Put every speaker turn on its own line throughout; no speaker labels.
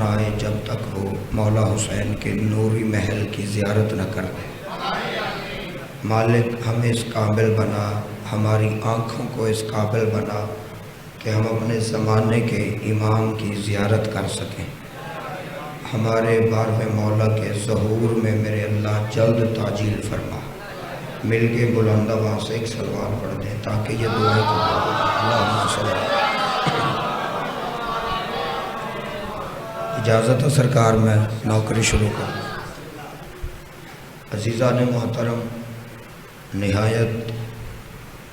آئے جب تک وہ مولا حسین کے نوری محل کی زیارت نہ کر دے۔ مالک ہمیں اس قابل بنا، ہماری آنکھوں کو اس قابل بنا کہ ہم اپنے زمانے کے امام کی زیارت کر سکیں۔ ہمارے بارہویں مولا کے ظہور میں میرے اللہ جلد تعجیل فرما۔ مل کے بلند آواز سے ایک صلوات پڑھ دیں تاکہ یہ دعائیں قبول ہو جائیں۔ اللہم صلی اللہ۔ اجازت ہے سرکار میں نوکری شروع کروں۔ عزیزان محترم، نہایت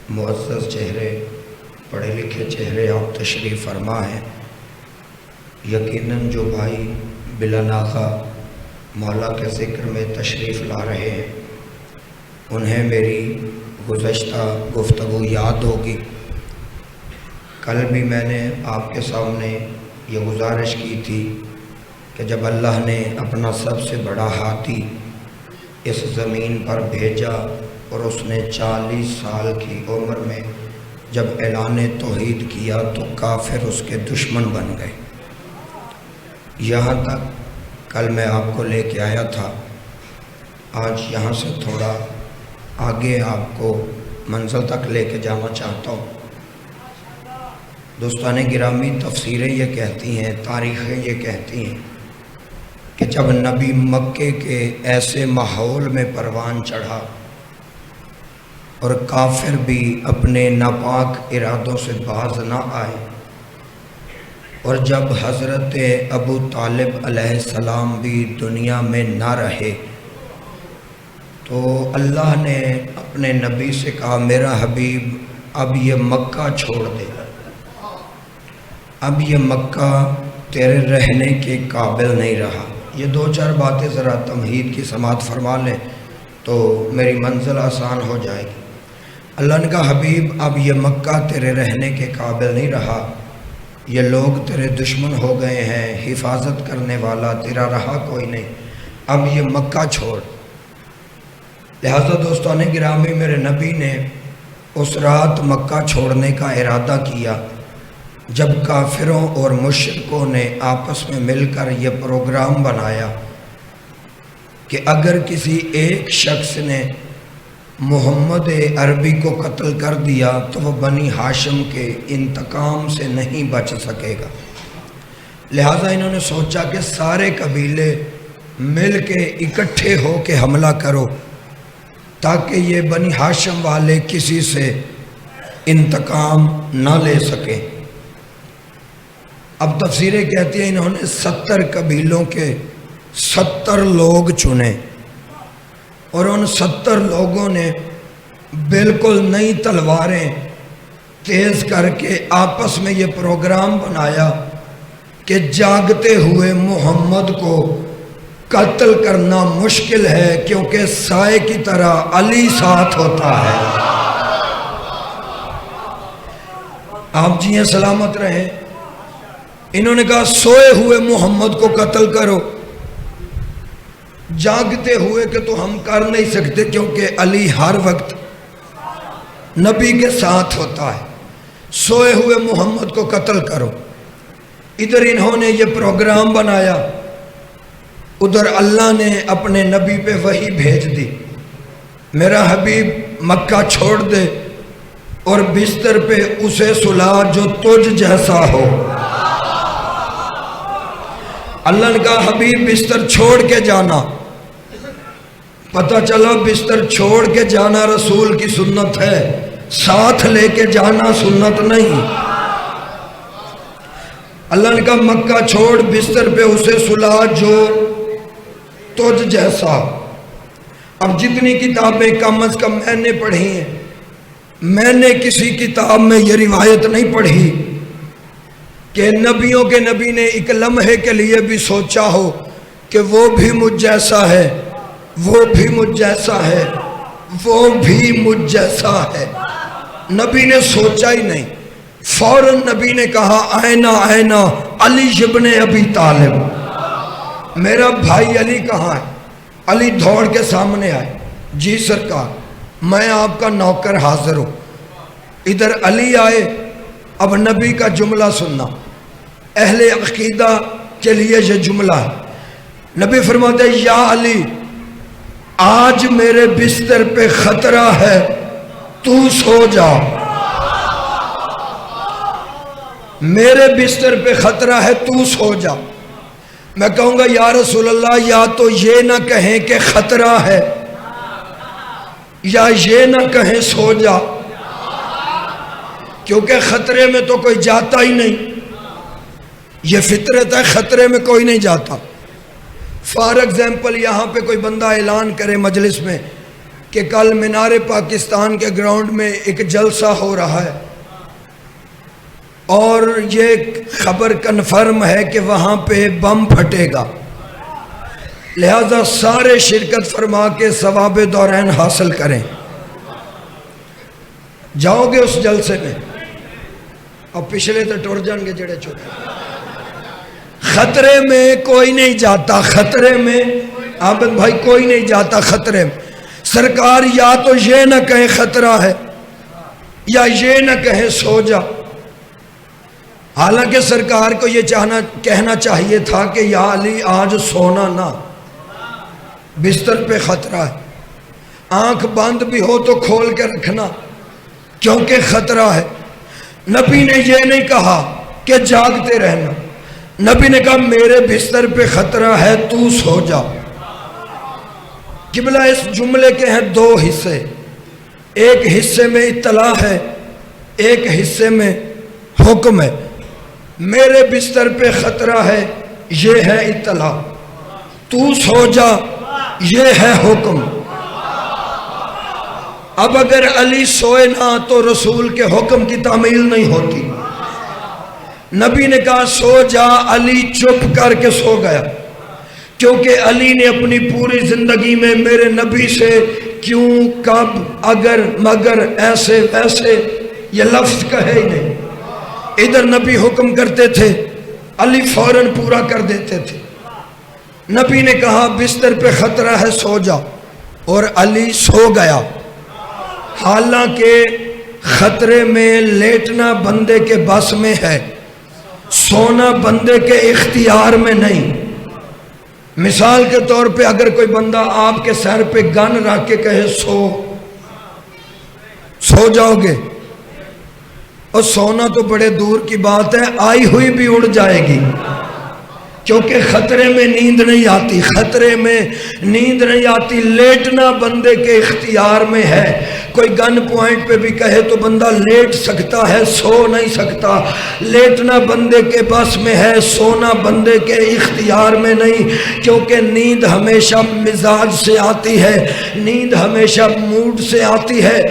معزز چہرے، پڑھے لکھے چہرے آپ تشریف فرما ہیں۔ یقیناً جو بھائی بلا ناغہ مولا کے ذکر میں تشریف لا رہے ہیں انہیں میری گزشتہ گفتگو یاد ہوگی۔ کل بھی میں نے آپ کے سامنے یہ گزارش کی تھی کہ جب اللہ نے اپنا سب سے بڑا ہاتھی اس زمین پر بھیجا اور اس نے 40 سال کی عمر میں جب اعلان توحید کیا تو کافر اس کے دشمن بن گئے۔ یہاں تک کل میں آپ کو لے کے آیا تھا۔ آج یہاں سے تھوڑا آگے آپ کو منزل تک لے کے جانا چاہتا ہوں۔ دوستان گرامی، تفسیریں یہ کہتی ہیں، تاریخیں یہ کہتی ہیں کہ جب نبی مکے کے ایسے ماحول میں پروان چڑھا اور کافر بھی اپنے ناپاک ارادوں سے باز نہ آئے، اور جب حضرت ابو طالب علیہ السلام بھی دنیا میں نہ رہے، تو اللہ نے اپنے نبی سے کہا میرا حبیب اب یہ مکہ چھوڑ دے، اب یہ مکہ تیرے رہنے کے قابل نہیں رہا۔ یہ دو چار باتیں ذرا تمہید کی سماعت فرما لیں تو میری منزل آسان ہو جائے گی۔ اللہ نے کہا حبیب اب یہ مکہ تیرے رہنے کے قابل نہیں رہا، یہ لوگ تیرے دشمن ہو گئے ہیں، حفاظت کرنے والا تیرا رہا کوئی نہیں، اب یہ مکہ چھوڑ۔ لہذا دوستان گرامی، میرے نبی نے اس رات مکہ چھوڑنے کا ارادہ کیا جب کافروں اور مشرکوں نے آپس میں مل کر یہ پروگرام بنایا کہ اگر کسی ایک شخص نے محمد عربی کو قتل کر دیا تو وہ بنی ہاشم کے انتقام سے نہیں بچ سکے گا۔ لہٰذا انہوں نے سوچا کہ سارے قبیلے مل کے اکٹھے ہو کے حملہ کرو تاکہ یہ بنی ہاشم والے کسی سے انتقام نہ لے سکیں۔ اب تفسیریں کہتی ہیں انہوں نے 70 قبیلوں کے 70 لوگ چنے اور ان 70 لوگوں نے بالکل نئی تلواریں تیز کر کے آپس میں یہ پروگرام بنایا کہ جاگتے ہوئے محمد کو قتل کرنا مشکل ہے کیونکہ سائے کی طرح علی ساتھ ہوتا ہے۔ آپ جی ہیں سلامت رہیں۔ انہوں نے کہا سوئے ہوئے محمد کو قتل کرو، جاگتے ہوئے کہ تو ہم کر نہیں سکتے کیونکہ علی ہر وقت نبی کے ساتھ ہوتا ہے، سوئے ہوئے محمد کو قتل کرو۔ ادھر انہوں نے یہ پروگرام بنایا، ادھر اللہ نے اپنے نبی پہ وحی بھیج دی میرا حبیب مکہ چھوڑ دے اور بستر پہ اسے سلا جو تجھ جیسا ہو۔ اللہ نے کہا حبیب بستر چھوڑ کے جانا۔ پتہ چلا بستر چھوڑ کے جانا رسول کی سنت ہے، ساتھ لے کے جانا سنت نہیں۔ اللہ نے کہا مکہ چھوڑ بستر پہ اسے سلا جو تجھ جیسا۔ اب جتنی کتابیں کم از کم میں نے پڑھی ہیں، میں نے کسی کتاب میں یہ روایت نہیں پڑھی کہ نبیوں کے نبی نے ایک لمحے کے لیے بھی سوچا ہو کہ وہ بھی مجھ جیسا ہے، وہ بھی مجھ جیسا ہے، وہ بھی مجھ جیسا ہے۔ نبی نے سوچا ہی نہیں، فوراً نبی نے کہا آئینہ آئینہ علی ابن ابی طالب، میرا بھائی علی کہاں ہے؟ علی دوڑ کے سامنے آئے، جی سرکار میں آپ کا نوکر حاضر ہوں۔ ادھر علی آئے، اب نبی کا جملہ سننا، اہل عقیدہ کے لیے یہ جملہ ہے۔ نبی فرماتے ہیں یا علی آج میرے بستر پہ خطرہ ہے تو سو جا، میرے بستر پہ خطرہ ہے تو سو جا۔ میں کہوں گا یا رسول اللہ یا تو یہ نہ کہیں کہ خطرہ ہے یا یہ نہ کہیں سو جا، کیونکہ خطرے میں تو کوئی جاتا ہی نہیں، یہ فطرت ہے، خطرے میں کوئی نہیں جاتا۔ فار ایگزامپل یہاں پہ کوئی بندہ اعلان کرے مجلس میں کہ کل مینار پاکستان کے گراؤنڈ میں ایک جلسہ ہو رہا ہے اور یہ خبر کنفرم ہے کہ وہاں پہ بم پھٹے گا، لہذا سارے شرکت فرما کے ثواب دورین حاصل کریں۔ جاؤ گے اس جلسے میں؟ اور پچھلے تو ٹر جان گے جڑے چھوٹے۔ خطرے میں کوئی نہیں جاتا، خطرے میں عابد بھائی کوئی نہیں جاتا خطرے میں۔ سرکار یا تو یہ نہ کہیں خطرہ ہے یا یہ نہ کہیں سو جا، حالانکہ سرکار کو یہ کہنا چاہیے تھا کہ یا علی آج سونا نہ، بستر پہ خطرہ ہے، آنکھ بند بھی ہو تو کھول کے رکھنا کیونکہ خطرہ ہے۔ نبی نے یہ نہیں کہا کہ جاگتے رہنا، نبی نے کہا میرے بستر پہ خطرہ ہے تو سو جا۔ قبلہ اس جملے کے ہیں دو حصے، ایک حصے میں اطلاع ہے، ایک حصے میں حکم ہے۔ میرے بستر پہ خطرہ ہے یہ ہے اطلاع، تو سو جا یہ ہے حکم۔ اب اگر علی سوئے نہ تو رسول کے حکم کی تعمیل نہیں ہوتی۔ نبی نے کہا سو جا، علی چپ کر کے سو گیا، کیونکہ علی نے اپنی پوری زندگی میں میرے نبی سے کیوں، کب، اگر، مگر، ایسے ویسے یہ لفظ کہے ہی نہیں۔ ادھر نبی حکم کرتے تھے، علی فوراً پورا کر دیتے تھے۔ نبی نے کہا بستر پہ خطرہ ہے سو جا، اور علی سو گیا، حالانکہ خطرے میں لیٹنا بندے کے بس میں ہے، سونا بندے کے اختیار میں نہیں۔ مثال کے طور پہ اگر کوئی بندہ آپ کے سر پہ گن رکھ کے کہے سو جاؤ گے، اور سونا تو بڑے دور کی بات ہے، آئی ہوئی بھی اڑ جائے گی، کیونکہ خطرے میں نیند نہیں آتی، خطرے میں نیند نہیں آتی، لیٹنا بندے کے اختیار میں ہے۔ کوئی گن پوائنٹ پہ بھی کہے تو بندہ لیٹ سکتا ہے، سو نہیں سکتا۔ لیٹنا بندے کے بس میں ہے، سونا بندے کے اختیار میں نہیں، کیونکہ نیند ہمیشہ مزاج سے آتی ہے، نیند ہمیشہ موڈ سے آتی ہے۔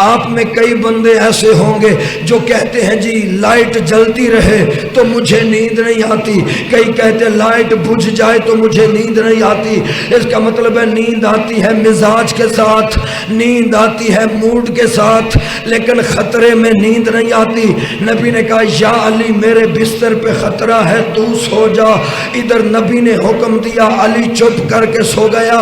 آپ میں کئی بندے ایسے ہوں گے جو کہتے ہیں جی لائٹ جلتی رہے تو مجھے نیند نہیں آتی، کئی کہتے ہیں لائٹ بجھ جائے تو مجھے نیند نہیں آتی۔ اس کا مطلب ہے نیند آتی ہے مزاج کے ساتھ، نیند آتی ہے موڈ کے ساتھ، لیکن خطرے میں نیند نہیں آتی۔ نبی نے کہا یا علی میرے بستر پہ خطرہ ہے تو سو جا۔ ادھر نبی نے حکم دیا، علی چپ کر کے سو گیا۔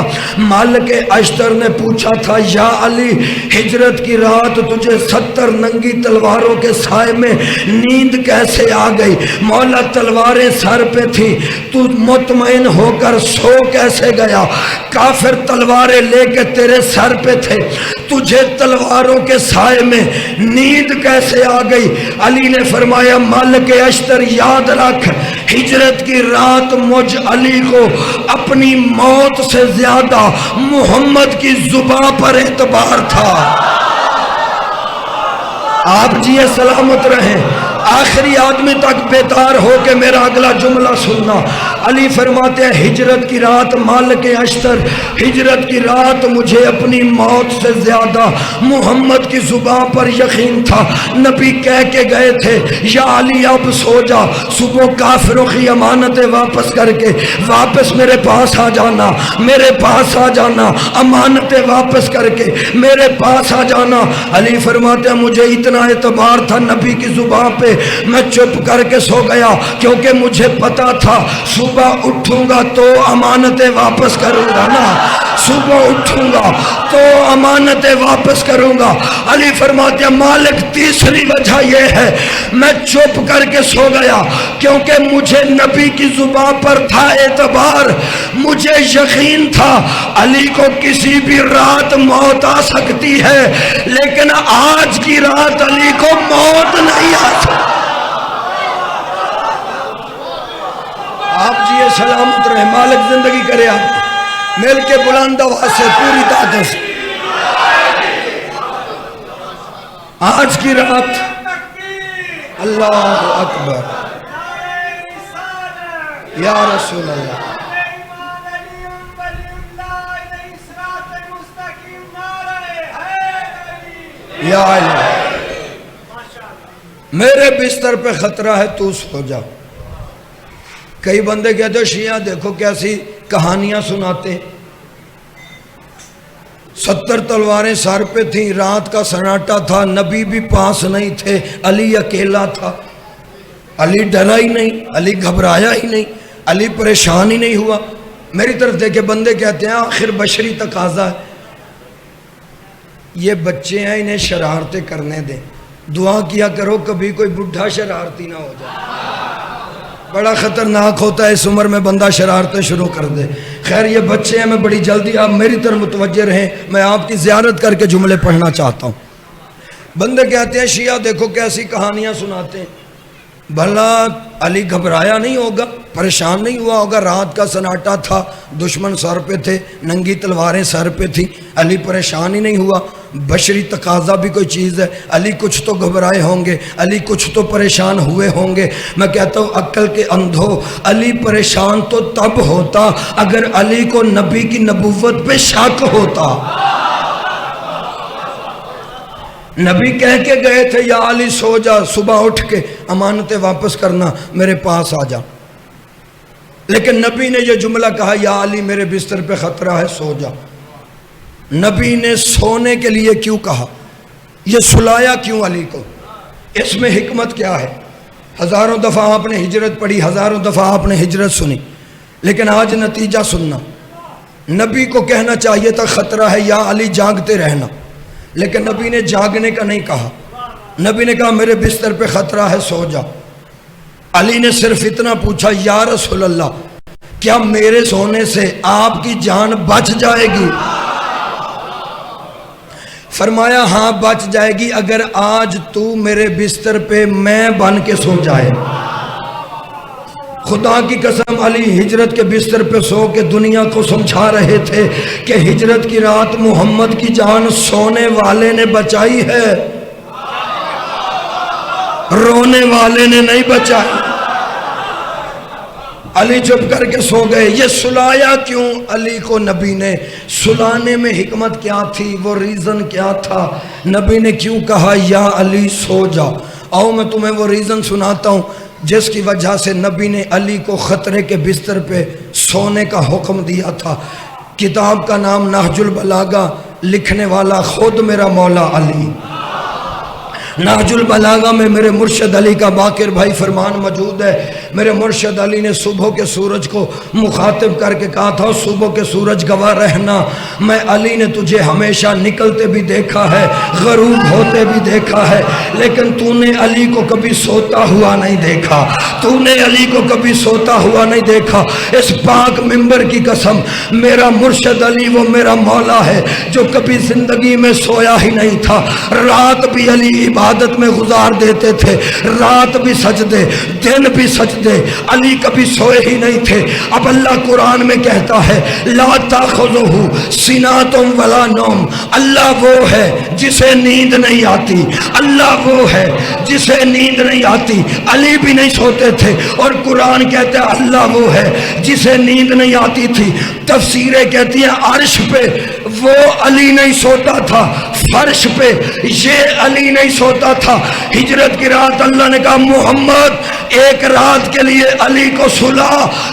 مالک اشتر نے پوچھا تھا یا علی ہجرت کی رات تجھے 70 ننگی تلواروں کے سائے میں نیند کیسے آ گئی؟ مولا تلواریں سر پہ تھی، تو مطمئن ہو کر سو کیسے گیا؟ کافر تلواریں لے کے تیرے سر پہ تھے، تجھے تلواروں کے سائے میں نیند کیسے آ گئی؟ علی نے فرمایا مالک اشتر یاد رکھ، ہجرت کی رات مجھ علی کو اپنی موت سے زیادہ محمد کی زباں پر اعتبار تھا۔ آپ جی سلامت رہیں، آخری آدمی تک بیدار ہو کے میرا اگلا جملہ سننا۔ علی فرماتے ہیں ہجرت کی رات مالک اشتر، ہجرت کی رات مجھے اپنی موت سے زیادہ محمد کی زبان پر یقین تھا۔ نبی کہہ کے گئے تھے یا علی اب سو جا، صبح کافروں کی امانتیں واپس کر کے واپس میرے پاس آ جانا، میرے پاس آ جانا، امانتیں واپس کر کے میرے پاس آ جانا۔ علی فرماتے ہیں مجھے اتنا اعتبار تھا نبی کی زبان پہ، میں چپ کر کے سو گیا، کیونکہ مجھے پتا تھا صبح اٹھوں گا تو امانتیں واپس کروں گا نا۔ صبح اٹھوں گا تو امانتیں واپس کروں گا۔ علی فرماتے ہیں مالک تیسری وجہ یہ ہے میں چپ کر کے سو گیا کیونکہ مجھے نبی کی زبان پر تھا اعتبار، مجھے یقین تھا علی کو کسی بھی رات موت آ سکتی ہے لیکن آج کی رات علی کو موت نہیں آ سکتی۔ آپ جی سلامت رہے، مالک زندگی کرے آپ کو، مل کے بلند آواز سے پوری طاقت سے آج کی رات اللہ اکبر یا رسول اللہ۔ یا علی میرے بستر پہ خطرہ ہے تو سو جا۔ کئی بندے کہتے ہیں شیعہ دیکھو کیسی کہانیاں سناتے، 70 تلواریں سر پہ تھیں، رات کا سناٹا تھا، نبی بھی پاس نہیں تھے، علی اکیلا تھا، علی ڈرا ہی نہیں، علی گھبرایا ہی نہیں، علی پریشان ہی نہیں ہوا۔ میری طرف دیکھے بندے کہتے ہیں آخر بشری تقاضا ہے، یہ بچے ہیں انہیں شرارتیں کرنے دیں، دعا کیا کرو کبھی کوئی بڈھا شرارتی نہ ہو جائے، بڑا خطرناک ہوتا ہے اس عمر میں بندہ شرارتیں شروع کر دے۔ خیر یہ بچے ہیں، میں بڑی جلدی آپ میری طرف متوجہ رہیں، میں آپ کی زیارت کر کے جملے پڑھنا چاہتا ہوں۔ بندے کہتے ہیں شیعہ دیکھو کیسی کہانیاں سناتے ہیں، بھلا علی گھبرایا نہیں ہوگا، پریشان نہیں ہوا ہوگا؟ رات کا سناٹا تھا، دشمن سر پہ تھے، ننگی تلواریں سر پہ تھیں، علی پریشان ہی نہیں ہوا؟ بشری تقاضا بھی کوئی چیز ہے، علی کچھ تو گھبرائے ہوں گے، علی کچھ تو پریشان ہوئے ہوں گے۔ میں کہتا ہوں عقل کے اندھو، علی پریشان تو تب ہوتا اگر علی کو نبی کی نبوت پہ شک ہوتا۔ نبی کہہ کے گئے تھے یا علی سو جا، صبح اٹھ کے امانتیں واپس کرنا، میرے پاس آ جا، لیکن نبی نے یہ جملہ کہا یا علی میرے بستر پہ خطرہ ہے سو جا۔ نبی نے سونے کے لیے کیوں کہا؟ یہ سلایا کیوں علی کو؟ اس میں حکمت کیا ہے؟ ہزاروں دفعہ آپ نے ہجرت پڑھی، ہزاروں دفعہ آپ نے ہجرت سنی، لیکن آج نتیجہ سننا۔ نبی کو کہنا چاہیے تھا خطرہ ہے یا علی جاگتے رہنا، لیکن نبی نے جاگنے کا نہیں کہا، نبی نے کہا میرے بستر پہ خطرہ ہے سو جا۔ علی نے صرف اتنا پوچھا یا رسول اللہ کیا میرے سونے سے آپ کی جان بچ جائے گی؟ فرمایا ہاں بچ جائے گی اگر آج تو میرے بستر پہ میں بن کے سو جائے۔ خدا کی قسم علی ہجرت کے بستر پہ سو کے دنیا کو سمجھا رہے تھے کہ ہجرت کی رات محمد کی جان سونے والے نے بچائی ہے، رونے والے نے نہیں بچائی۔ علی چپ کر کے سو گئے۔ یہ سلایا کیوں علی کو نبی نے؟ سلانے میں حکمت کیا تھی؟ وہ ریزن کیا تھا؟ نبی نے کیوں کہا یا علی سو جا؟ آؤ میں تمہیں وہ ریزن سناتا ہوں جس کی وجہ سے نبی نے علی کو خطرے کے بستر پہ سونے کا حکم دیا تھا۔ کتاب کا نام نہج البلاغہ، لکھنے والا خود میرا مولا علی۔ نہج البلاغہ میں میرے مرشد علی کا باقر بھائی فرمان موجود ہے۔ میرے مرشد علی نے صبح کے سورج کو مخاطب کر کے کہا تھا صبح کے سورج گواہ رہنا، میں علی نے تجھے ہمیشہ نکلتے بھی دیکھا ہے، غروب ہوتے بھی دیکھا ہے، لیکن تو نے علی کو کبھی سوتا ہوا نہیں دیکھا، تو نے علی کو کبھی سوتا ہوا نہیں دیکھا۔ اس پاک منبر کی قسم میرا مرشد علی وہ میرا مولا ہے جو کبھی زندگی میں سویا ہی نہیں تھا۔ رات بھی علی عبادت میں گزار دیتے تھے، رات بھی سجدے، دن بھی سجدے، علی کبھی سوئے ہی نہیں تھے۔ اب اللہ قرآن میں کہتا ہے لا تاخذہ سنۃ ولا نوم، اللہ وہ ہے جسے نیند نہیں آتی، اللہ وہ ہے جسے نیند نہیں آتی۔ علی بھی نہیں سوتے تھے اور قرآن کہتا ہے اللہ وہ ہے جسے نیند نہیں آتی تھی۔ تفسیریں کہتی ہیں عرش پہ وہ علی نہیں سوتا تھا، فرش پہ یہ علی نہیں سوتا تھا۔ ہجرت کی رات اللہ نے کہا محمد ایک رات کے لیے علی کو سلا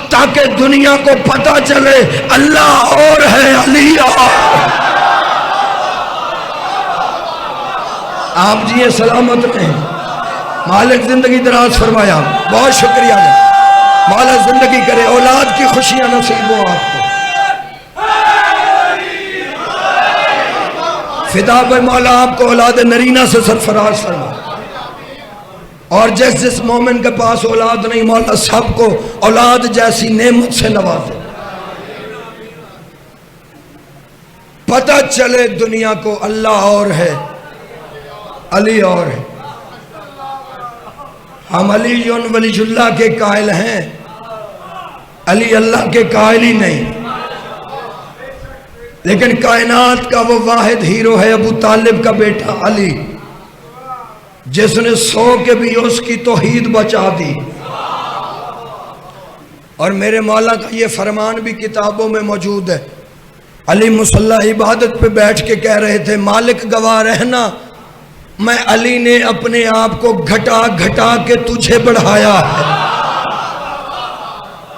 تاکہ دنیا کو پتہ چلے اللہ اور ہے علی اور۔ آپ جی سلامت رہیں، مالک زندگی دراز فرمایا، بہت شکریہ، مالک زندگی کرے، اولاد کی خوشیاں نصیب ہو آپ کو۔ فدا پر مولا آپ کو اولاد نرینہ سے سرفراز فرما، اور جس مومن کے پاس اولاد نہیں مولا سب کو اولاد جیسی نعمت سے نوازے، پتہ چلے دنیا کو اللہ اور ہے، علی اور ہے۔ ہم علی ولی اللہ کے قائل ہیں، علی اللہ کے قائل ہی نہیں، لیکن کائنات کا وہ واحد ہیرو ہے ابو طالب کا بیٹا علی، جس نے 100 کے بھی اس کی توحید بچا دی۔ اور میرے مولا کا یہ فرمان بھی کتابوں میں موجود ہے، علی مصلی عبادت پہ بیٹھ کے کہہ رہے تھے مالک گواہ رہنا، میں علی نے اپنے آپ کو گھٹا گھٹا کے تجھے بڑھایا ہے،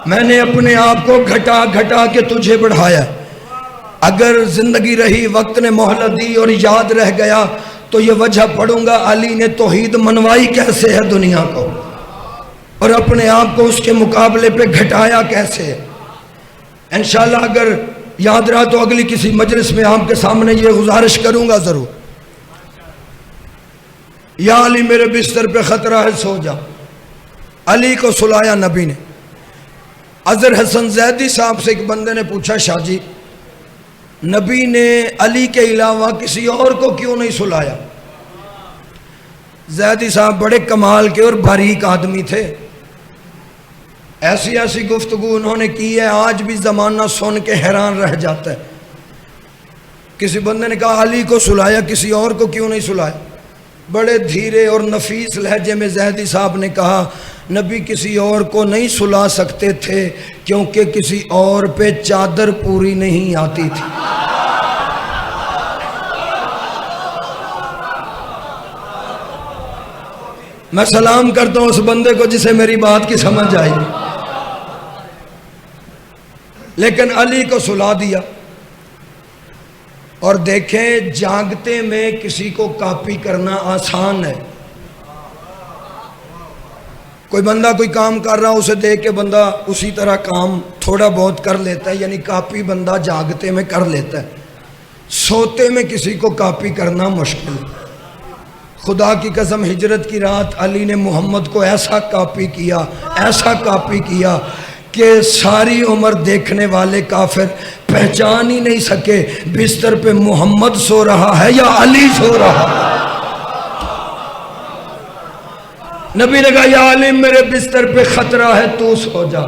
میں نے اپنے آپ کو گھٹا گھٹا کے تجھے بڑھایا ہے۔ اگر زندگی رہی، وقت نے مہلت دی اور یاد رہ گیا تو یہ وجہ پڑھوں گا علی نے توحید منوائی کیسے ہے دنیا کو، اور اپنے آپ کو اس کے مقابلے پہ گھٹایا کیسے ہے۔ انشاءاللہ اگر یاد رہا تو اگلی کسی مجلس میں آپ کے سامنے یہ گزارش کروں گا ضرور۔ یا علی میرے بستر پہ خطرہ ہے سو جا، علی کو سلایا نبی نے۔ اظہر حسن زیدی صاحب سے ایک بندے نے پوچھا شاہ جی نبی نے علی کے علاوہ کسی اور کو کیوں نہیں سلایا؟ زیدی صاحب بڑے کمال کے اور باریک آدمی تھے، ایسی ایسی گفتگو انہوں نے کی ہے آج بھی زمانہ سن کے حیران رہ جاتا ہے۔ کسی بندے نے کہا علی کو سلایا کسی اور کو کیوں نہیں سلایا؟ بڑے دھیرے اور نفیس لہجے میں زیدی صاحب نے کہا نبی کسی اور کو نہیں سلا سکتے تھے کیونکہ کسی اور پہ چادر پوری نہیں آتی تھی۔ میں سلام کرتا ہوں اس بندے کو جسے میری بات کی سمجھ آئی، لیکن علی کو سلا دیا۔ اور دیکھیں جاگتے میں کسی کو کاپی کرنا آسان ہے، کوئی بندہ کوئی کام کر رہا اسے دیکھ کے بندہ اسی طرح کام تھوڑا بہت کر لیتا ہے، یعنی کاپی بندہ جاگتے میں کر لیتا ہے، سوتے میں کسی کو کاپی کرنا مشکل ہے۔ خدا کی قسم ہجرت کی رات علی نے محمد کو ایسا کاپی کیا کہ ساری عمر دیکھنے والے کافر پہچان ہی نہیں سکے بستر پہ محمد سو رہا ہے یا علی سو رہا ہے۔ نبی نے کہا یا علی میرے بستر پہ خطرہ ہے تو سو جا۔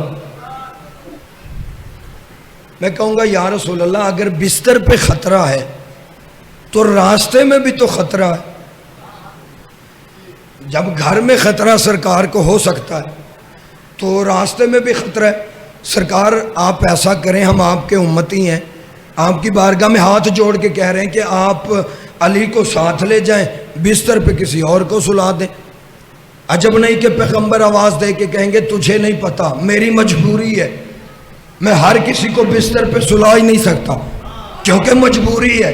میں کہوں گا یا رسول اللہ اگر بستر پہ خطرہ ہے تو راستے میں بھی تو خطرہ ہے، جب گھر میں خطرہ سرکار کو ہو سکتا ہے تو راستے میں بھی خطرہ ہے۔ سرکار آپ ایسا کریں، ہم آپ کے امتی ہیں، آپ کی بارگاہ میں ہاتھ جوڑ کے کہہ رہے ہیں کہ آپ علی کو ساتھ لے جائیں، بستر پہ کسی اور کو سلا دیں۔ عجب نہیں کہ پیغمبر آواز دے کے کہیں گے تجھے نہیں پتا میری مجبوری ہے، میں ہر کسی کو بستر پہ سلا ہی نہیں سکتا کیونکہ مجبوری ہے۔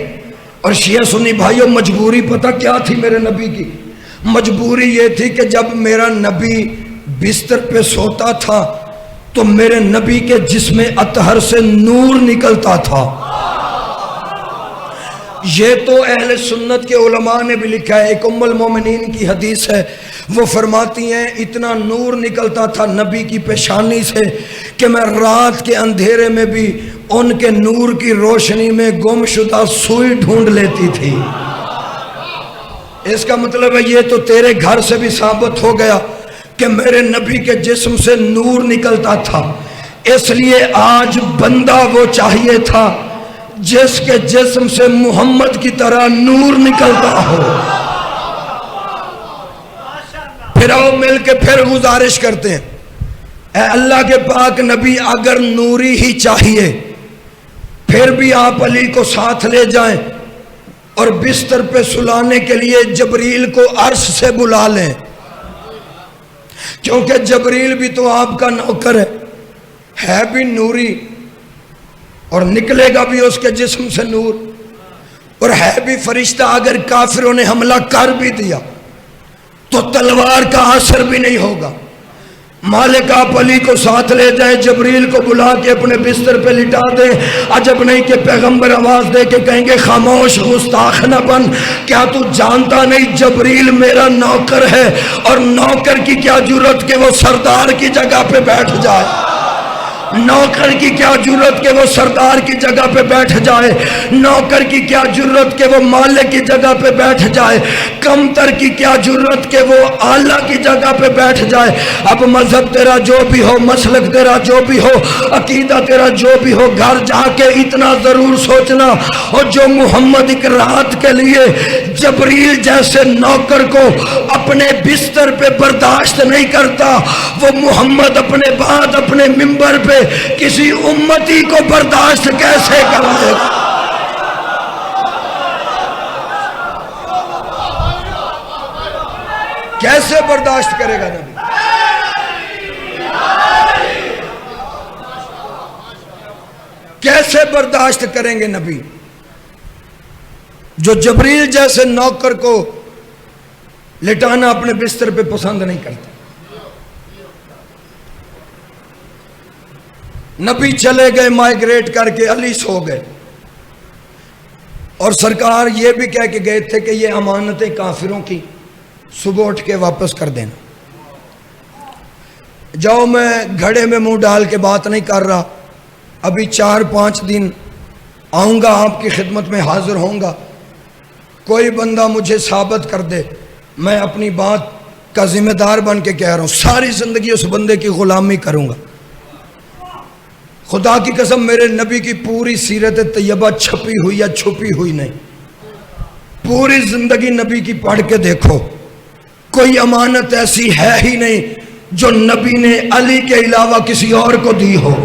اور شیعہ سنی بھائیو مجبوری پتہ کیا تھی میرے نبی کی؟ مجبوری یہ تھی کہ جب میرا نبی بستر پہ سوتا تھا تو میرے نبی کے جسم اطہر سے نور نکلتا تھا۔ یہ تو اہل سنت کے علماء نے بھی لکھا ہے، ایک ام المومنین کی حدیث ہے، وہ فرماتی ہیں اتنا نور نکلتا تھا نبی کی پیشانی سے کہ میں رات کے اندھیرے میں بھی ان کے نور کی روشنی میں گم شدہ سوئی ڈھونڈ لیتی تھی۔ اس کا مطلب ہے یہ تو تیرے گھر سے بھی ثابت ہو گیا کہ میرے نبی کے جسم سے نور نکلتا تھا، اس لیے آج بندہ وہ چاہیے تھا جس کے جسم سے محمد کی طرح نور نکلتا ہو۔ پھر آؤ مل کے پھر گزارش کرتے ہیں، اے اللہ کے پاک نبی اگر نوری ہی چاہیے پھر بھی آپ علی کو ساتھ لے جائیں اور بستر پہ سلانے کے لیے جبریل کو عرش سے بلا لیں، کیونکہ جبریل بھی تو آپ کا نوکر ہے بھی نوری اور نکلے گا بھی اس کے جسم سے نور، اور ہے بھی فرشتہ۔ اگر کافروں نے حملہ کر بھی دیا تو تلوار کا اثر بھی نہیں ہوگا، مالک آپ علی کو ساتھ لے جائیں، جبریل کو بلا کے اپنے بستر پہ لٹا دیں۔ عجب نہیں کہ پیغمبر آواز دے کے کہیں گے خاموش گستاخ نہ بن، کیا تو جانتا نہیں جبریل میرا نوکر ہے، اور نوکر کی کیا جرت کہ وہ سردار کی جگہ پہ بیٹھ جائے، نوکر کی کیا جرت کہ وہ سردار کی جگہ پہ بیٹھ جائے، نوکر کی کیا جرت کہ وہ مالک کی جگہ پہ بیٹھ جائے، کمتر کی کیا جرت کہ وہ اعلیٰ کی جگہ پہ بیٹھ جائے۔ اب مذہب تیرا جو بھی ہو، مسلک تیرا جو بھی ہو، عقیدہ تیرا جو بھی ہو، گھر جا کے اتنا ضرور سوچنا، اور جو محمد ایک رات کے لیے جبریل جیسے نوکر کو اپنے بستر پہ برداشت نہیں کرتا، وہ محمد اپنے بعد اپنے منبر پہ کسی امتی کو برداشت کیسے کرے گا؟ کیسے برداشت کرے گا نبی؟ کیسے برداشت کریں گے نبی جو جبریل جیسے نوکر کو لٹانا اپنے بستر پہ پسند نہیں کرتے؟ نبی چلے گئے مائیگریٹ کر کے، علی سو گئے، اور سرکار یہ بھی کہہ کے گئے تھے کہ یہ امانتیں کافروں کی، صبح اٹھ کے واپس کر دینا۔ جاؤ، میں گھڑے میں منہ ڈال کے بات نہیں کر رہا، ابھی 4-5 دن آؤں گا آپ کی خدمت میں حاضر ہوں گا، کوئی بندہ مجھے ثابت کر دے، میں اپنی بات کا ذمہ دار بن کے کہہ رہا ہوں، ساری زندگی اس بندے کی غلامی کروں گا۔ خدا کی قسم، میرے نبی کی پوری سیرت طیبہ چھپی ہوئی یا چھپی ہوئی نہیں، پوری زندگی نبی کی پڑھ کے دیکھو، کوئی امانت ایسی ہے ہی نہیں جو نبی نے علی کے علاوہ کسی اور کو دی ہو۔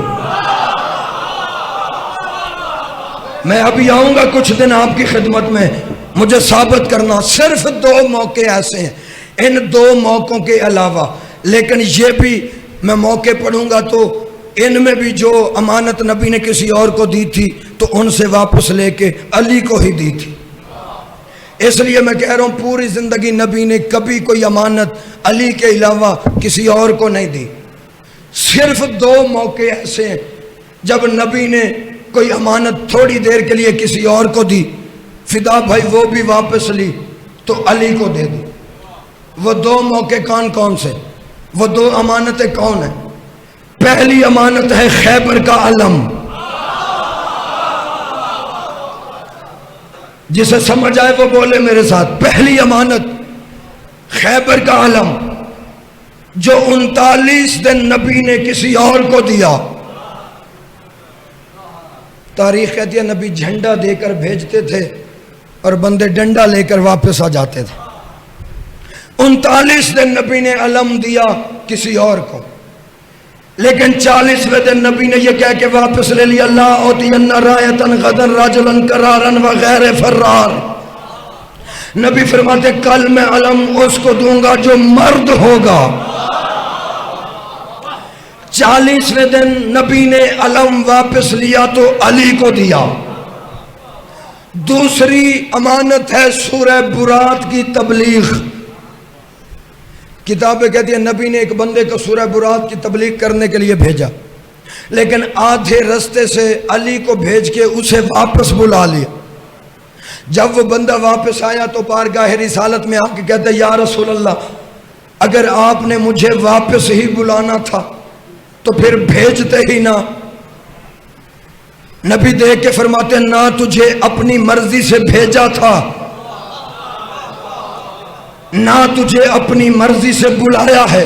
میں ابھی آؤں گا کچھ دن آپ کی خدمت میں، مجھے ثابت کرنا، صرف 2 موقع ایسے ہیں، ان 2 موقعوں کے علاوہ، لیکن یہ بھی میں موقع پڑھوں گا تو ان میں بھی جو امانت نبی نے کسی اور کو دی تھی تو ان سے واپس لے کے علی کو ہی دی تھی۔ اس لیے میں کہہ رہا ہوں پوری زندگی نبی نے کبھی کوئی امانت علی کے علاوہ کسی اور کو نہیں دی۔ صرف 2 موقع ایسے ہیں جب نبی نے کوئی امانت تھوڑی دیر کے لیے کسی اور کو دی، فدا بھائی وہ بھی واپس لی تو علی کو دے دی۔ وہ 2 موقع کون سے؟ وہ 2 امانتیں کون ہیں؟ پہلی امانت ہے خیبر کا علم، جسے سمجھ آئے وہ بولے میرے ساتھ، پہلی امانت خیبر کا علم جو 39 دن نبی نے کسی اور کو دیا۔ تاریخ کہتی ہے نبی جھنڈا دے کر بھیجتے تھے اور بندے ڈنڈا لے کر واپس آ جاتے تھے۔ 39 دن نبی نے علم دیا کسی اور کو، لیکن 40ویں دن نبی نے یہ کہہ کے واپس لے لیا، لا اعطین رایۃ غدا رجلا کرارا وغیر فرار۔ نبی فرماتے کل میں علم اس کو دوں گا جو مرد ہوگا۔ 40ویں دن نبی نے علم واپس لیا تو علی کو دیا۔ دوسری امانت ہے سورہ برات کی تبلیغ۔ کتابیں کہتی ہیں نبی نے ایک بندے کو سورہ برات کی تبلیغ کرنے کے لیے بھیجا، لیکن آدھے رستے سے علی کو بھیج کے اسے واپس بلا لیا۔ جب وہ بندہ واپس آیا تو بارگاہ رسالت میں آ کے کہتا ہے یا رسول اللہ، اگر آپ نے مجھے واپس ہی بلانا تھا تو پھر بھیجتے ہی نہ۔ نبی دیکھ کے فرماتے نہ تجھے اپنی مرضی سے بھیجا تھا، نہ تجھے اپنی مرضی سے بلایا ہے۔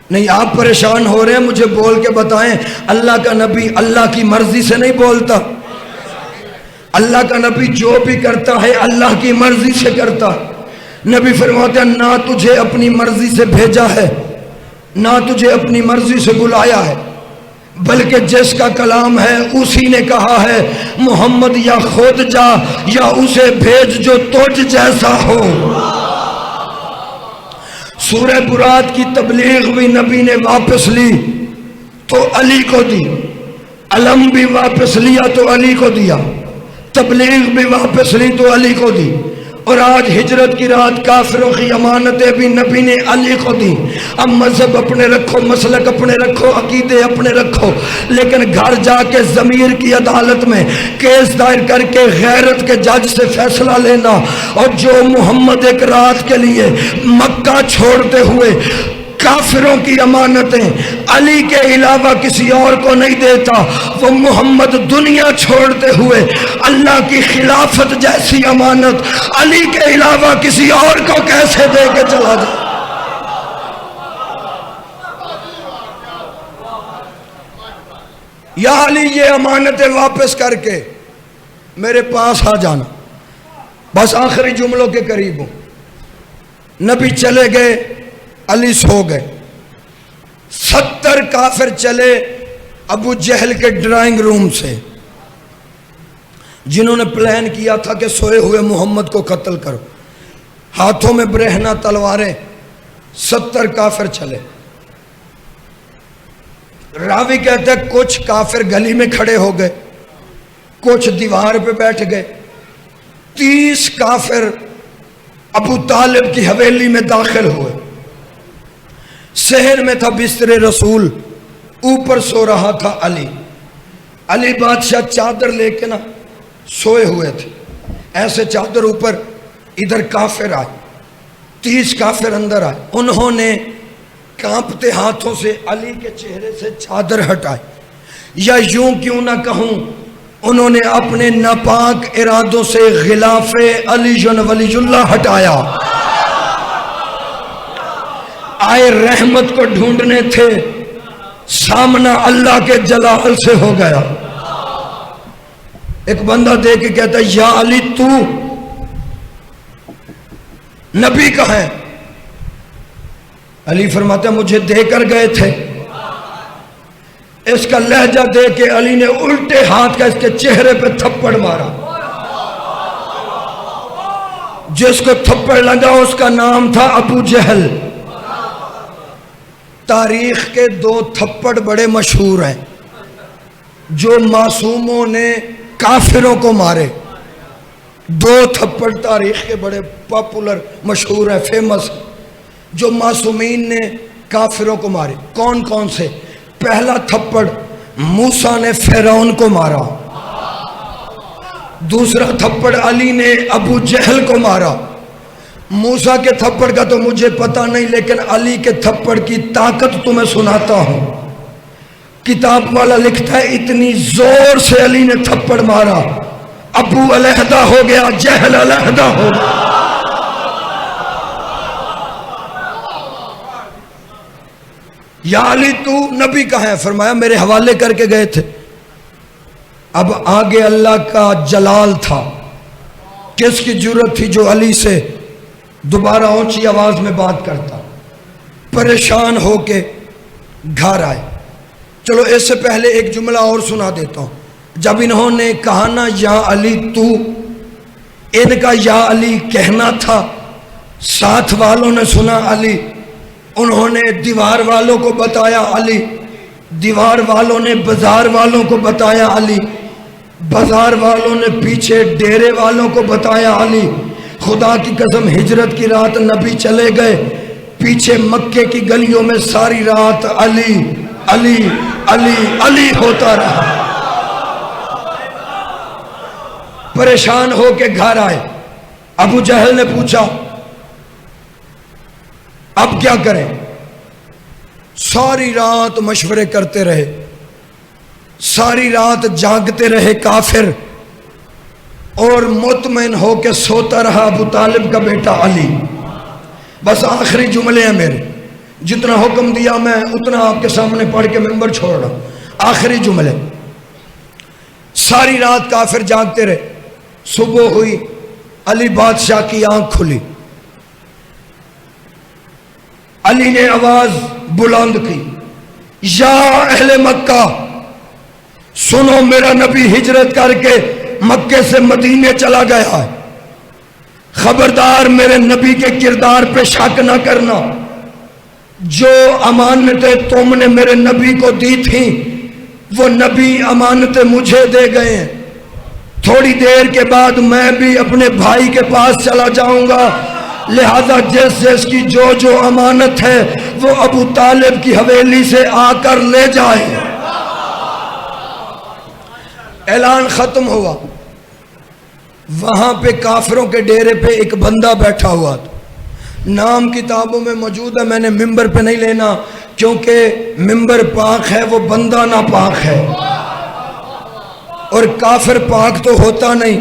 نہیں آپ پریشان ہو رہے ہیں، مجھے بول کے بتائیں، اللہ کا نبی اللہ کی مرضی سے نہیں بولتا، اللہ کا نبی جو بھی کرتا ہے اللہ کی مرضی سے کرتا۔ نبی فرماتے ہیں نہ تجھے اپنی مرضی سے بھیجا ہے، نہ تجھے اپنی مرضی سے بلایا ہے، بلکہ جس کا کلام ہے اسی نے کہا ہے محمد یا خود جا یا اسے بھیج جو تجھ جیسا ہو۔ سورہ برات کی تبلیغ بھی نبی نے واپس لی تو علی کو دی، علم بھی واپس لیا تو علی کو دیا، تبلیغ بھی واپس لی تو علی کو دی، اور آج ہجرت کی رات کافروں کی امانتیں بھی نبی نے علی کو دی. اب مذہب اپنے رکھو، مسلک اپنے رکھو، عقیدے اپنے رکھو، لیکن گھر جا کے ضمیر کی عدالت میں کیس دائر کر کے غیرت کے جج سے فیصلہ لینا. اور جو محمد ایک رات کے لیے مکہ چھوڑتے ہوئے کافروں کی امانتیں علی کے علاوہ کسی اور کو نہیں دیتا، وہ محمد دنیا چھوڑتے ہوئے اللہ کی خلافت جیسی امانت علی کے علاوہ کسی اور کو کیسے دے کے چلا جائے؟ یا علی یہ امانتیں واپس کر کے میرے پاس آ جانا. بس آخری جملوں کے قریب ہوں. نبی چلے گئے، علی سو گئے. 70 کافر چلے ابو جہل کے ڈرائنگ روم سے، جنہوں نے پلان کیا تھا کہ سوئے ہوئے محمد کو قتل کرو. ہاتھوں میں برہنہ تلواریں. 70 کافر چلے. راوی کہتے ہیں کچھ کافر گلی میں کھڑے ہو گئے، کچھ دیوار پہ بیٹھ گئے. 30 کافر ابو طالب کی حویلی میں داخل ہوئے. صحن میں تھا بستر رسول، اوپر سو رہا تھا علی. علی بادشاہ چادر لے کے سوئے ہوئے تھے. ایسے چادر اوپر، ادھر کافر آئے. 30 کافر اندر آئے. انہوں نے کانپتے ہاتھوں سے علی کے چہرے سے چادر ہٹائی، یا یوں کیوں نہ کہوں انہوں نے اپنے ناپاک ارادوں سے غلاف علی ولی اللہ ہٹایا. آئے رحمت کو ڈھونڈنے تھے، سامنا اللہ کے جلال سے ہو گیا. ایک بندہ دے کے کہتا ہے یا علی تو نبی کہاں ہے؟ علی فرماتا ہے مجھے دے کر گئے تھے. اس کا لہجہ دے کے علی نے الٹے ہاتھ کا اس کے چہرے پہ تھپڑ مارا. جس کو تھپڑ لگا اس کا نام تھا ابو جہل. تاریخ کے 2 تھپڑ بڑے مشہور ہیں جو معصوموں نے کافروں کو مارے. 2 تھپڑ تاریخ کے بڑے پاپولر مشہور ہیں، فیمس، جو معصومین نے کافروں کو مارے. کون کون سے؟ پہلا تھپڑ موسیٰ نے فرعون کو مارا. دوسرا تھپڑ علی نے ابو جہل کو مارا. موسیٰ کے تھپڑ کا تو مجھے پتہ نہیں، لیکن علی کے تھپڑ کی طاقت تمہیں سناتا ہوں. کتاب والا لکھتا ہے اتنی زور سے علی نے تھپڑ مارا، ابو علیحدہ ہو گیا، جہل علیحدہ ہو گیا. یا علی تو نبی کہاں ہے؟ فرمایا میرے حوالے کر کے گئے تھے. اب آگے اللہ کا جلال تھا. کس کی جرت تھی جو علی سے دوبارہ اونچی آواز میں بات کرتا؟ پریشان ہو کے گھر آئے. چلو اس سے پہلے ایک جملہ اور سنا دیتا ہوں. جب انہوں نے کہا نا یا علی تو، ان کا یا علی کہنا تھا. ساتھ والوں نے سنا علی، انہوں نے دیوار والوں کو بتایا علی، دیوار والوں نے بازار والوں کو بتایا علی، بازار والوں نے پیچھے ڈیرے والوں کو بتایا علی. خدا کی قسم ہجرت کی رات نبی چلے گئے، پیچھے مکے کی گلیوں میں ساری رات علی علی علی علی ہوتا رہا. پریشان ہو کے گھر آئے. ابو جہل نے پوچھا اب کیا کریں؟ ساری رات مشورے کرتے رہے، ساری رات جاگتے رہے کافر، اور مطمئن ہو کے سوتا رہا ابو طالب کا بیٹا علی. بس آخری جملے ہیں میرے، جتنا حکم دیا میں اتنا آپ کے سامنے پڑھ کے ممبر چھوڑ رہا ہوں. آخری جملے. ساری رات کافر جاگتے رہے. صبح ہوئی، علی بادشاہ کی آنکھ کھلی. علی نے آواز بلند کی، یا اہل مکہ سنو، میرا نبی ہجرت کر کے مکے سے مدینے چلا گیا ہے. خبردار میرے نبی کے کردار پہ شک نہ کرنا. جو امانتیں تم نے میرے نبی کو دی تھیں وہ نبی امانتیں مجھے دے گئے ہیں. تھوڑی دیر کے بعد میں بھی اپنے بھائی کے پاس چلا جاؤں گا، لہذا جس کی جو امانت ہے وہ ابو طالب کی حویلی سے آ کر لے جائے۔ اعلان ختم ہوا، وہاں پہ کافروں کے ڈیرے پہ ایک بندہ بیٹھا ہوا تھا، نام کتابوں میں موجود ہے، میں نے ممبر پہ نہیں لینا کیونکہ ممبر پاک ہے، وہ بندہ نہ پاک ہے، اور کافر پاک تو ہوتا نہیں،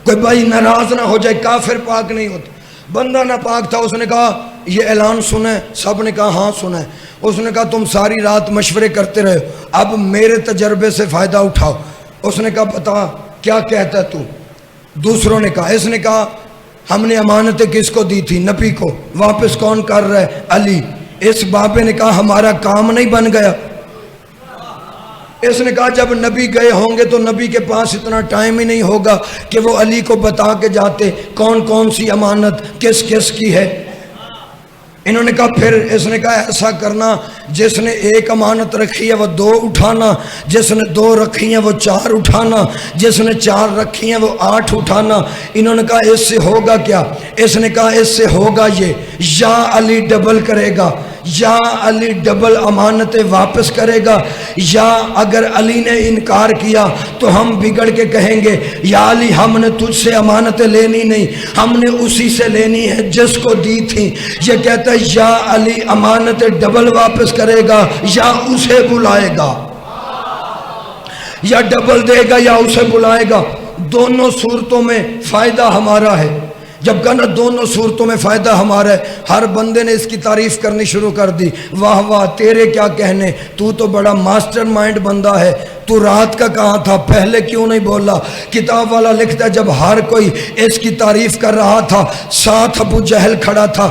کوئی بھائی ناراض نہ ہو جائے، کافر پاک نہیں ہوتا، بندہ نہ پاک تھا۔ اس نے کہا یہ اعلان سنیں؟ سب نے کہا ہاں سنیں۔ اس نے کہا تم ساری رات مشورے کرتے رہے، اب میرے تجربے سے فائدہ اٹھاؤ۔ اس نے کہا بتا کیا کہتا ہے تو؟ دوسروں نے کہا، اس نے کہا ہم نے امانتیں کس کو دی تھی؟ نبی کو، واپس کون کر رہا ہے؟ علی۔ اس بابے نے کہا ہمارا کام نہیں بن گیا۔ اس نے کہا جب نبی گئے ہوں گے تو نبی کے پاس اتنا ٹائم ہی نہیں ہوگا کہ وہ علی کو بتا کے جاتے کون کون سی امانت کس کس کی ہے۔ انہوں نے کہا پھر اس نے کہا ایسا کرنا، جس نے ایک امانت رکھی ہے وہ 2 اٹھانا، جس نے 2 رکھی ہیں وہ 4 اٹھانا، جس نے 4 رکھی ہیں وہ 8 اٹھانا۔ انہوں نے کہا اس سے ہوگا کیا؟ اس نے کہا اس سے ہوگا یہ، یا علی ڈبل کرے گا، یا علی ڈبل امانتیں واپس کرے گا، یا اگر علی نے انکار کیا تو ہم بگڑ کے کہیں گے یا علی ہم نے تجھ سے امانتیں لینی نہیں، ہم نے اسی سے لینی ہے جس کو دی تھی۔ یہ کہتا ہے یا علی امانتیں ڈبل واپس کرے گا یا اسے بلائے گا، یا ڈبل دے گا یا اسے بلائے گا۔ دونوں صورتوں میں فائدہ ہمارا ہے۔ جب کہنا دونوں صورتوں میں فائدہ ہمارا ہے، ہر بندے نے اس کی تعریف کرنی شروع کر دی، واہ واہ تیرے کیا کہنے، تو بڑا ماسٹر مائنڈ بندہ ہے، تو رات کا کہاں تھا، پہلے کیوں نہیں بولا؟ کتاب والا لکھتا ہے جب ہر کوئی اس کی تعریف کر رہا تھا، ساتھ ابو جہل کھڑا تھا،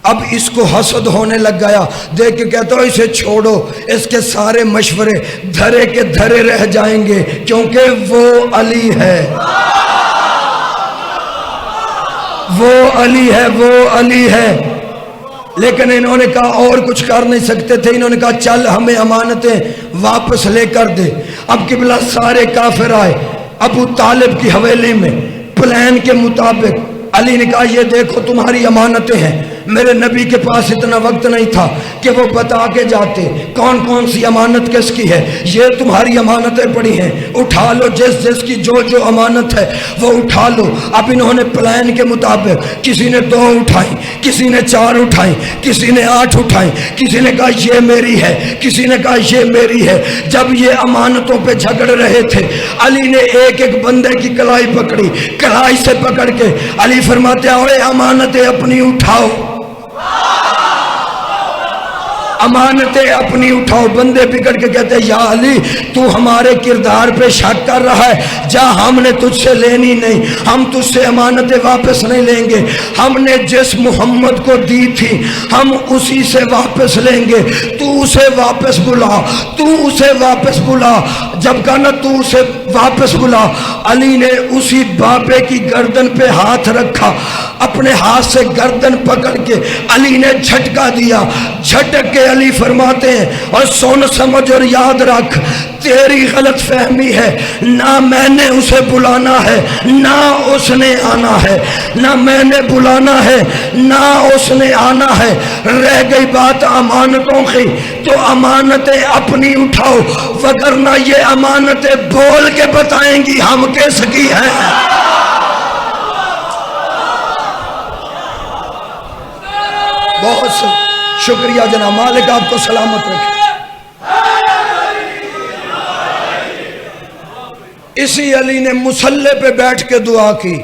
اب اس کو حسد ہونے لگ گیا، دیکھ کے کہتا ہو اسے چھوڑو، اس کے سارے مشورے دھرے کے دھرے رہ جائیں گے کیونکہ وہ علی ہے، وہ علی ہے، وہ علی ہے۔ لیکن انہوں نے کہا اور کچھ کر نہیں سکتے تھے، انہوں نے کہا چل ہمیں امانتیں واپس لے کر دے۔ اب قبلہ سارے کافر آئے ابو طالب کی حویلی میں، پلان کے مطابق۔ علی نے کہا یہ دیکھو تمہاری امانتیں ہیں، میرے نبی کے پاس اتنا وقت نہیں تھا کہ وہ بتا کے جاتے کون کون سی امانت کس کی ہے، یہ تمہاری امانتیں پڑی ہیں، اٹھا لو، جس کی جو امانت ہے وہ اٹھا لو۔ اب انہوں نے پلان کے مطابق کسی نے 2 اٹھائیں، کسی نے 4 اٹھائیں، کسی نے 8 اٹھائیں، کسی نے کہا یہ میری ہے، کسی نے کہا یہ میری ہے۔ جب یہ امانتوں پہ جھگڑ رہے تھے، علی نے ایک ایک بندے کی کلائی پکڑی، کلائی سے پکڑ کے علی فرماتے ہیں امانتیں اپنی اٹھاؤ، امانتیں اپنی اٹھاؤ۔ بندے بگڑ کے کہتے ہیں یا علی تو ہمارے کردار پہ شک کر رہا ہے، جا ہم نے تجھ سے لینی نہیں، ہم تجھ سے امانتیں واپس نہیں لیں گے، ہم نے جس محمد کو دی تھی ہم اسی سے واپس لیں گے، تو اسے واپس بلا، تو اسے واپس بلا۔ جب کہا نا تو اسے واپس بلا، علی نے اسی بابے کی گردن پہ ہاتھ رکھا، اپنے ہاتھ سے گردن پکڑ کے علی نے جھٹکا دیا۔ جھٹک کے علی فرماتے ہیں اور سن سمجھ اور یاد رکھ، تیری غلط فہمی ہے، نہ میں نے اسے بلانا ہے نہ اس نے آنا ہے، نہ میں نے بلانا ہے نہ اس نے آنا ہے۔ رہ گئی بات امانتوں کی تو امانتیں اپنی اٹھاؤ، وگرنہ یہ امانتیں بول کے بتائیں گی ہم کس کی ہیں۔ بہت شکریہ جناب، مالک آپ کو سلامت رکھے۔ اسی علی نے مصلی پہ بیٹھ کے دعا کی،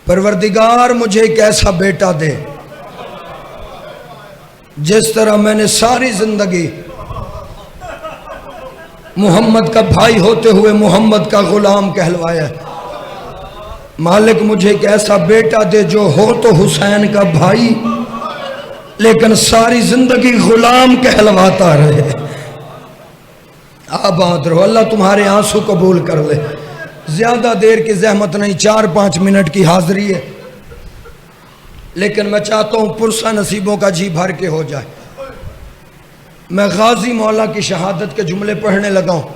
پروردگار مجھے ایک ایسا بیٹا دے جس طرح میں نے ساری زندگی محمد کا بھائی ہوتے ہوئے محمد کا غلام کہلوایا ہے۔ مالک مجھے ایک ایسا بیٹا دے جو ہو تو حسین کا بھائی لیکن ساری زندگی غلام کہلواتا رہے۔ آباد رہو، اللہ تمہارے آنسو قبول کر لے۔ زیادہ دیر کی زحمت نہیں، 4-5 منٹ کی حاضری ہے، لیکن میں چاہتا ہوں پرسہ نصیبوں کا جی بھر کے ہو جائے۔ میں غازی مولا کی شہادت کے جملے پڑھنے لگا ہوں۔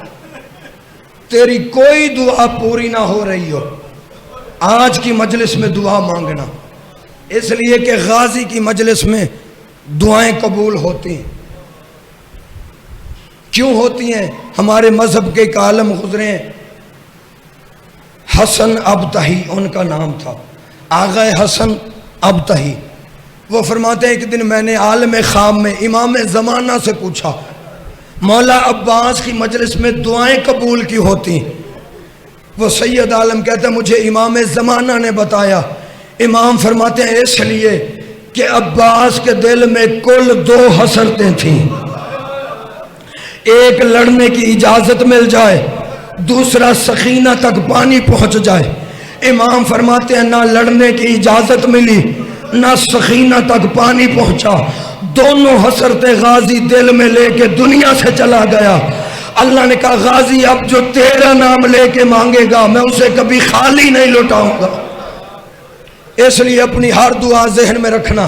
تیری کوئی دعا پوری نہ ہو رہی ہو، آج کی مجلس میں دعا مانگنا، اس لیے کہ غازی کی مجلس میں دعائیں قبول ہوتی ہیں۔ کیوں ہوتی ہیں؟ ہمارے مذہب کے ایک عالم گزرے ہیں، حسن ابتہی ان کا نام تھا، آغا حسن ابتہی۔ وہ فرماتے ہیں ایک دن میں نے عالم خام میں امام زمانہ سے پوچھا، مولا عباس کی مجلس میں دعائیں قبول کی ہوتی ہیں؟ وہ سید عالم کہتا ہے مجھے امام زمانہ نے بتایا۔ امام فرماتے ہیں اس لیے کہ عباس کے دل میں کل 2 حسرتیں تھیں، ایک لڑنے کی اجازت مل جائے، دوسرا سخینہ تک پانی پہنچ جائے۔ امام فرماتے ہیں نہ لڑنے کی اجازت ملی نہ سخینہ تک پانی پہنچا، دونوں حسرتیں غازی دل میں لے کے دنیا سے چلا گیا۔ اللہ نے کہا غازی اب جو تیرا نام لے کے مانگے گا میں اسے کبھی خالی نہیں لوٹاؤں گا۔ اس لیے اپنی ہر دعا ذہن میں رکھنا۔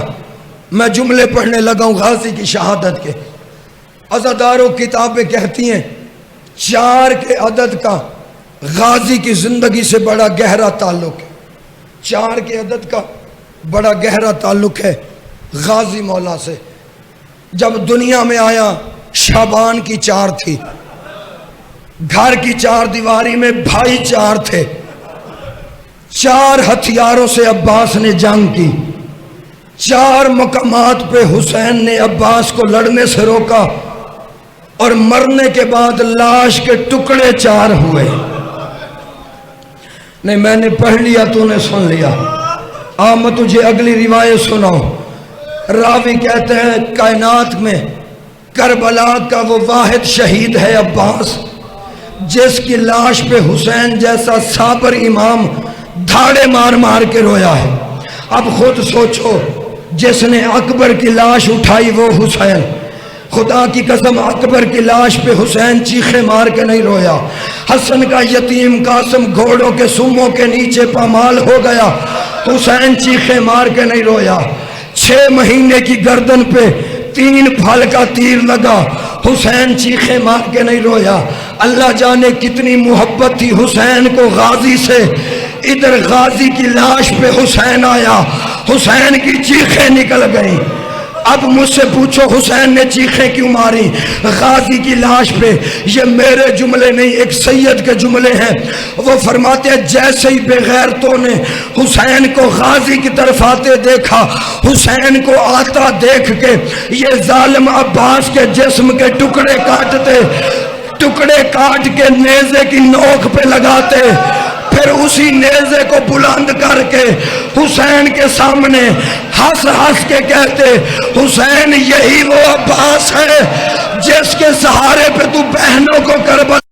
میں جملے پڑھنے لگا ہوں غازی کی شہادت کے۔ عزاداروں کتابیں کہتی ہیں 4 کے عدد کا غازی کی زندگی سے بڑا گہرا تعلق ہے، 4 کے عدد کا بڑا گہرا تعلق ہے غازی مولا سے۔ جب دنیا میں آیا شعبان کی 4 تھی، گھر کی 4 دیواری میں بھائی 4 تھے، 4 ہتھیاروں سے عباس نے جنگ کی، 4 مقامات پہ حسین نے عباس کو لڑنے سے روکا، اور مرنے کے بعد لاش کے ٹکڑے 4 ہوئے۔ نہیں میں نے پڑھ لیا تو نے سن لیا، میں تجھے اگلی روایت سناؤں۔ راوی کہتے ہیں کائنات میں کربلا کا وہ واحد شہید ہے عباس جس کی لاش پہ حسین جیسا صابر امام دھاڑے مار مار کے رویا ہے۔ اب خود سوچو جس نے اکبر کی لاش اٹھائی وہ حسین، خدا کی قسم اکبر کی لاش پہ حسین چیخے مار کے نہیں رویا۔ حسن کا یتیم قاسم گھوڑوں کے سموں کے نیچے پامال ہو گیا، حسین چیخے مار کے نہیں رویا۔ 6 مہینے کی گردن پہ 3 پھل کا تیر لگا، حسین چیخے مار کے نہیں رویا۔ اللہ جانے کتنی محبت تھی حسین کو غازی سے، ادھر غازی کی لاش پہ حسین آیا، حسین کی چیخیں نکل گئیں۔ اب مجھ سے پوچھو حسین نے چیخیں کیوں ماری غازی کی لاش پہ؟ یہ میرے جملے نہیں، ایک سید کے جملے ہیں۔ وہ فرماتے ہیں جیسے ہی بے غیرتوں نے حسین کو غازی کی طرف آتے دیکھا، حسین کو آتا دیکھ کے یہ ظالم عباس کے جسم کے ٹکڑے کاٹتے، ٹکڑے کاٹ کے نیزے کی نوک پہ لگاتے، پھر اسی نیزے کو بلند کر کے حسین کے سامنے ہنس ہنس کے کہتے حسین یہی وہ عباس ہے جس کے سہارے پہ تو بہنوں کو کربلا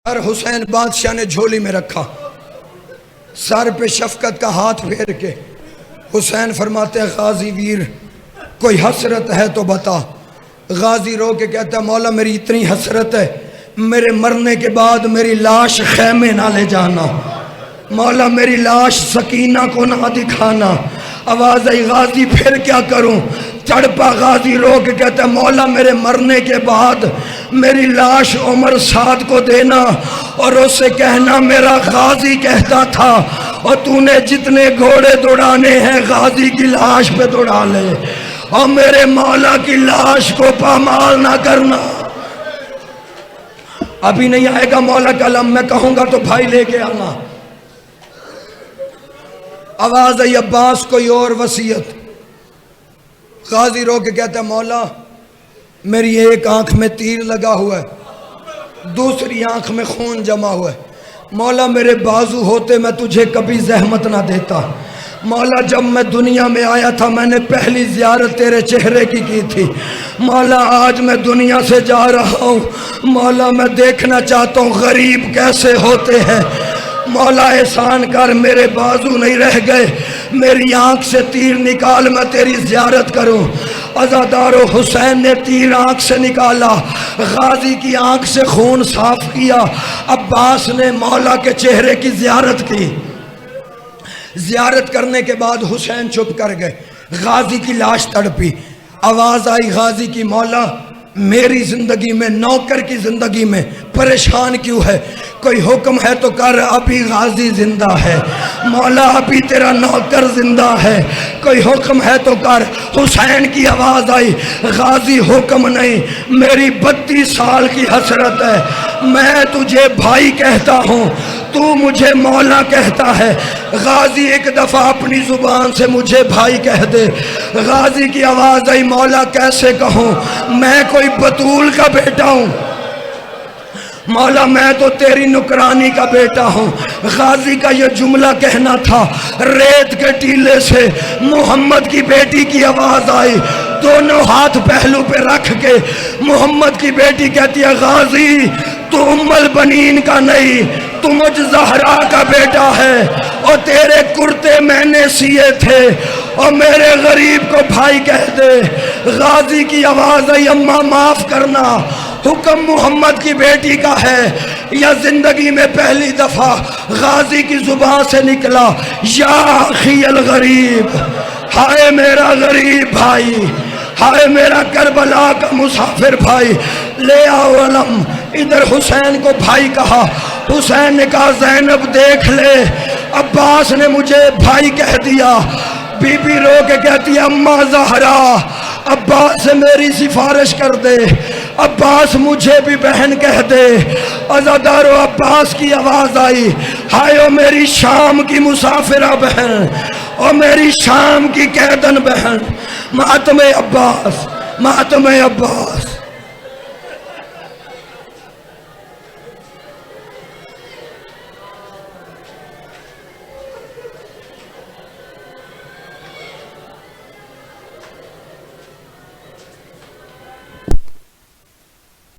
اور حسین بادشاہ نے جھولی میں رکھا، سر پہ شفقت کا ہاتھ پھیر کے حسین فرماتے ہیں غازی ویر کوئی حسرت ہے تو بتا۔ غازی رو کے کہتا ہے مولا میری اتنی حسرت ہے میرے مرنے کے بعد میری لاش خیمے نہ لے جانا، مولا میری لاش سکینہ کو نہ دکھانا۔ آواز آئی غازی پھر کیا کروں؟ تڑپا غازی رو کے کہتا ہے مولا میرے مرنے کے بعد میری لاش عمر سعد کو دینا اور اس سے کہنا میرا غازی کہتا تھا اور تو نے جتنے گھوڑے دوڑانے ہیں غازی کی لاش پہ دوڑا لے اور میرے مولا کی لاش کو پامال نہ کرنا۔ ابھی نہیں آئے گا مولا کا علم، میں کہوں گا تو بھائی لے کے آنا۔ آواز آئی عباس کوئی اور وصیت؟ غازی رو کے کہتا ہے مولا میری ایک آنکھ میں تیر لگا ہوا ہے، دوسری آنکھ میں خون جمع ہوا ہے، مولا میرے بازو ہوتے میں تجھے کبھی زحمت نہ دیتا، مولا جب میں دنیا میں آیا تھا میں نے پہلی زیارت تیرے چہرے کی تھی، مولا آج میں دنیا سے جا رہا ہوں، مولا میں دیکھنا چاہتا ہوں غریب کیسے ہوتے ہیں، مولا احسان کر، میرے بازو نہیں رہ گئے، میری آنکھ سے تیر نکال، میں تیری زیارت کروں۔ عزادار و حسین نے تیر آنکھ سے نکالا، غازی کی آنکھ سے خون صاف کیا۔ عباس نے مولا کے چہرے کی زیارت کی۔ زیارت کرنے کے بعد حسین چھپ کر گئے، غازی کی لاش تڑپی۔ آواز آئی غازی کی، مولا میری زندگی میں، نوکر کی زندگی میں پریشان کیوں ہے؟ کوئی حکم ہے تو کر، ابھی غازی زندہ ہے۔ مولا ابھی تیرا نوکر زندہ ہے، کوئی حکم ہے تو کر۔ حسین کی آواز آئی، غازی حکم نہیں، میری 32 سال کی حسرت ہے، میں تجھے بھائی کہتا ہوں، تو مجھے مولا کہتا ہے۔ غازی ایک دفعہ اپنی زبان سے مجھے بھائی کہہ دے۔ غازی کی آواز آئی، مولا کیسے کہوں، میں کوئی بطول کا بیٹا ہوں، مولا میں تو تیری نکرانی کا بیٹا ہوں۔ غازی کا یہ جملہ کہنا تھا، ریت کے ٹیلے سے محمد کی بیٹی کی آواز آئی، دونوں ہاتھ پہلو پہ رکھ کے محمد کی بیٹی کہتی ہے، غازی تو ام البنین کا نہیں، تو مجھ زہرا کا بیٹا ہے، اور تیرے کرتے میں نے سیے تھے، اور میرے غریب کو بھائی کہہ دے۔ غازی کی آواز آئی، اماں معاف کرنا، حکم محمد کی بیٹی کا ہے۔ یا زندگی میں پہلی دفعہ غازی کی زبان سے نکلا، یا اخی الغریب، ہائے میرا غریب بھائی، ہائے میرا کربلا کا مسافر بھائی، لے آؤ علم۔ ادھر حسین کو بھائی کہا، حسین نے کہا زینب دیکھ لے، عباس نے مجھے بھائی کہہ دیا۔ بی بی رو کے کہتی ہے، اماں زہرا عباس سے میری سفارش کر دے، عباس مجھے بھی بہن کہہ دے۔ عزادار و عباس کی آواز آئی، ہائے او میری شام کی مسافرہ بہن، او میری شام کی قیدن بہن، ماتم عباس، ماتم عباس۔